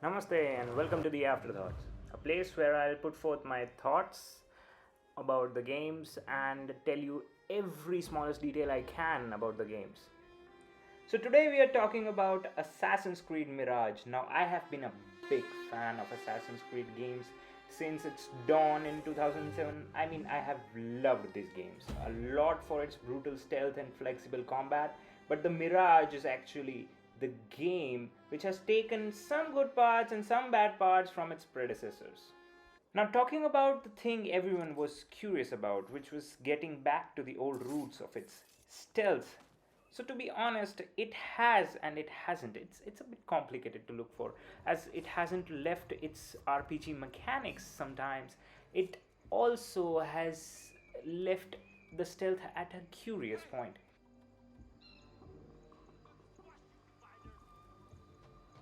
Namaste and welcome to the Afterthoughts, a place where I'll put forth my thoughts about the games and tell you every smallest detail I can about the games. So today we are talking about Assassin's Creed Mirage. Now I have been a big fan of Assassin's Creed games since its dawn in 2007. I have loved these games a lot for its brutal stealth and flexible combat, but the Mirage is actually the game which has taken some good parts and some bad parts from its predecessors. Now, talking about the thing everyone was curious about, which was getting back to the old roots of its stealth. So, to be honest, it has and it hasn't. It's a bit complicated to look for, as it hasn't left its RPG mechanics sometimes. It also has left the stealth at a curious point.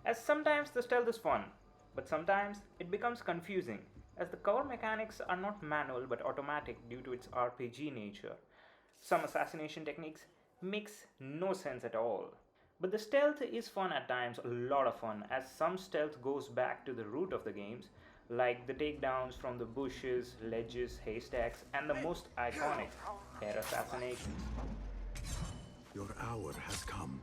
As sometimes the stealth is fun, but sometimes it becomes confusing, as the cover mechanics are not manual but automatic due to its RPG nature. Some assassination techniques makes no sense at all. But the stealth is fun at times, a lot of fun, as some stealth goes back to the root of the games, like the takedowns from the bushes, ledges, haystacks, and the most iconic air assassinations. Your hour has come.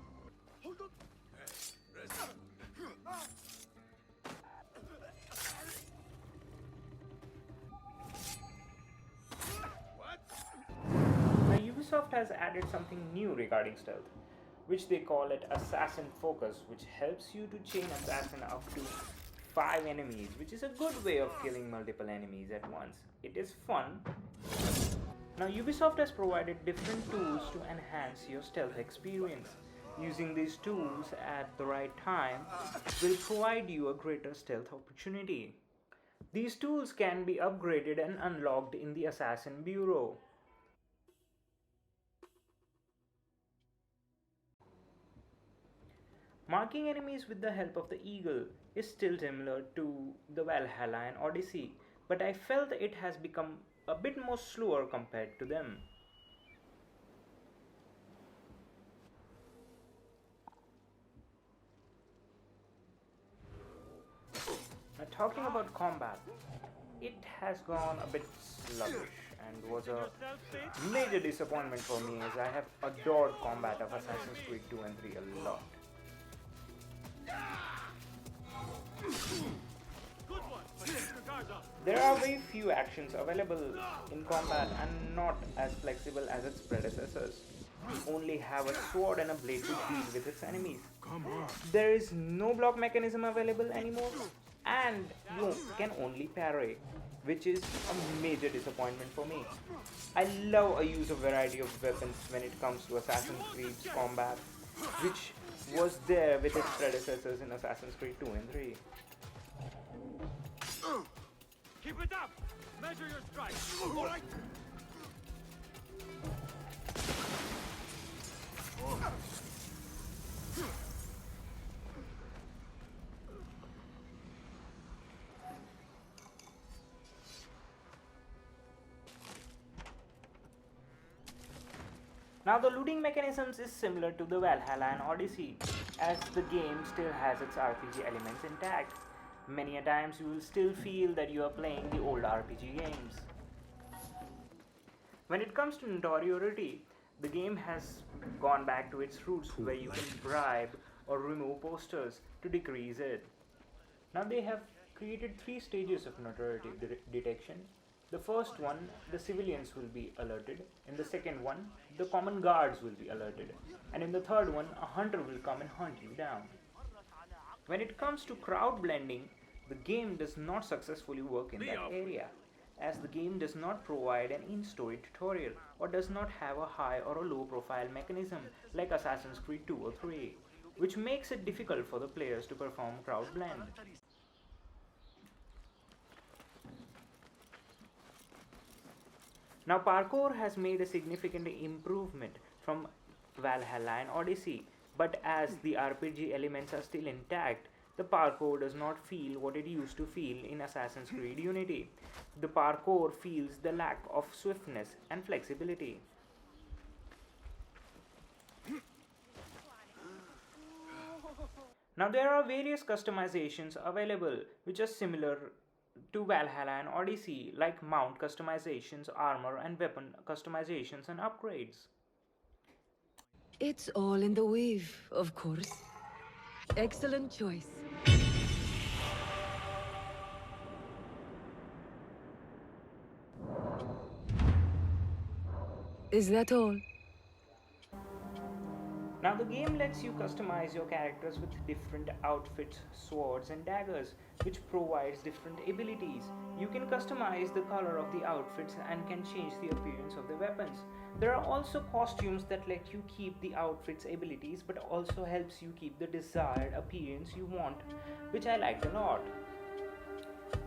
Now, Ubisoft has added something new regarding stealth, which they call it Assassin Focus, which helps you to chain assassin up to 5 enemies, which is a good way of killing multiple enemies at once. It is fun. Now, Ubisoft has provided different tools to enhance your stealth experience. Using these tools at the right time will provide you a greater stealth opportunity. These tools can be upgraded and unlocked in the Assassin Bureau. Marking enemies with the help of the eagle is still similar to the Valhalla and Odyssey, but I felt it has become a bit more slower compared to them. Now, talking about combat, it has gone a bit sluggish and was a major disappointment for me, as I have adored combat of Assassin's Creed 2 and 3 a lot. There are very few actions available in combat and not as flexible as its predecessors. You only have a sword and a blade to deal with its enemies. There is no block mechanism available anymore, and you can only parry, which is a major disappointment for me. I love a use of variety of weapons when it comes to Assassin's Creed's combat, which was there with its predecessors in Assassin's Creed 2 and 3. Keep it up! Measure your strikes! Alright! Now, the looting mechanisms is similar to the Valhalla and Odyssey, as the game still has its RPG elements intact. Many a times you will still feel that you are playing the old RPG games. When it comes to notoriety, the game has gone back to its roots, where you can bribe or remove posters to decrease it. Now, they have created 3 stages of notoriety detection. The first one, the civilians will be alerted. In the second one, the common guards will be alerted. And in the third one, a hunter will come and hunt you down. When it comes to crowd blending, the game does not successfully work in that area, as the game does not provide an in-story tutorial or does not have a high or a low profile mechanism like Assassin's Creed 2 or 3, which makes it difficult for the players to perform crowd blend. Now, parkour has made a significant improvement from Valhalla and Odyssey, but as the RPG elements are still intact, the parkour does not feel what it used to feel in Assassin's Creed Unity. The parkour feels the lack of swiftness and flexibility. Now there are various customizations available which are similar to Valhalla and Odyssey, like mount customizations, armor and weapon customizations and upgrades. It's all in the weave, of course. Excellent choice. Is that all? Now the game lets you customize your characters with different outfits, swords and daggers, which provides different abilities. You can customize the color of the outfits and can change the appearance of the weapons. There are also costumes that let you keep the outfit's abilities but also helps you keep the desired appearance you want, which I liked a lot.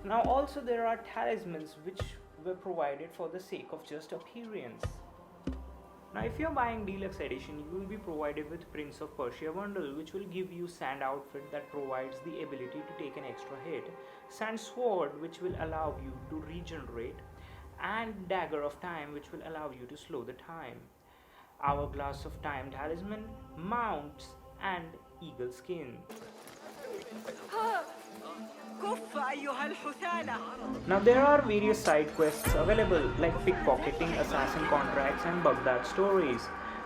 Now also there are talismans which were provided for the sake of just appearance. Now if you're buying Deluxe Edition, you will be provided with Prince of Persia bundle, which will give you Sand outfit that provides the ability to take an extra hit, Sand sword which will allow you to regenerate, and Dagger of Time which will allow you to slow the time, Hourglass of Time talisman, mounts and eagle skin. Now there are various side quests available like pickpocketing, assassin contracts and Baghdad stories.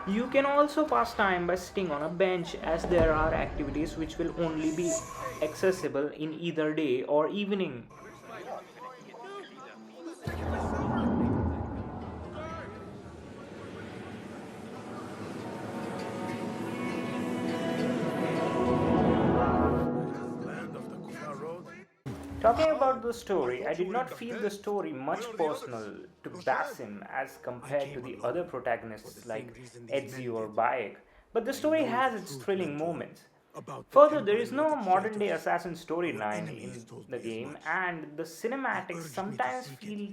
You can also pass time by sitting on a bench, as there are activities which will only be accessible in either day or evening. Talking about the story, I did not feel the story much personal to Basim as compared to the other protagonists like Ezio or Bayek, but the story has its thrilling moments. Further, there is no modern day assassin storyline in the game, and the cinematics sometimes feel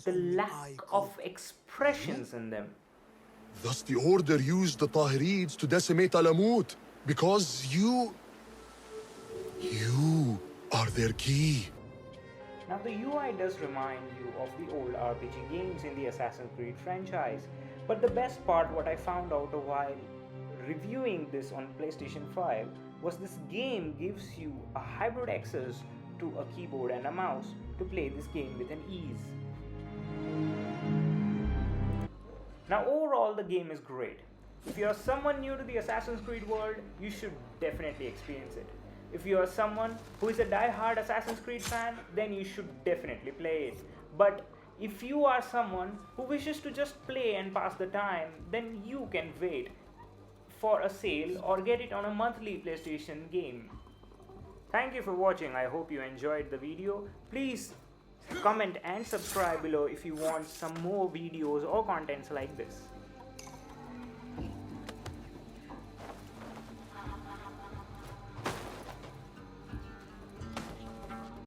the lack of expressions in them. Thus the Order used the Tahirids to decimate Alamut, because you are their key. Now the UI does remind you of the old RPG games in the Assassin's Creed franchise, but the best part what I found out while reviewing this on PlayStation 5 was this game gives you a hybrid access to a keyboard and a mouse to play this game with an ease. Now overall the game is great. If you are someone new to the Assassin's Creed world, you should definitely experience it. If you are someone who is a die-hard Assassin's Creed fan, then you should definitely play it. But if you are someone who wishes to just play and pass the time, then you can wait for a sale or get it on a monthly PlayStation game. Thank you for watching. I hope you enjoyed the video. Please comment and subscribe below if you want some more videos or contents like this.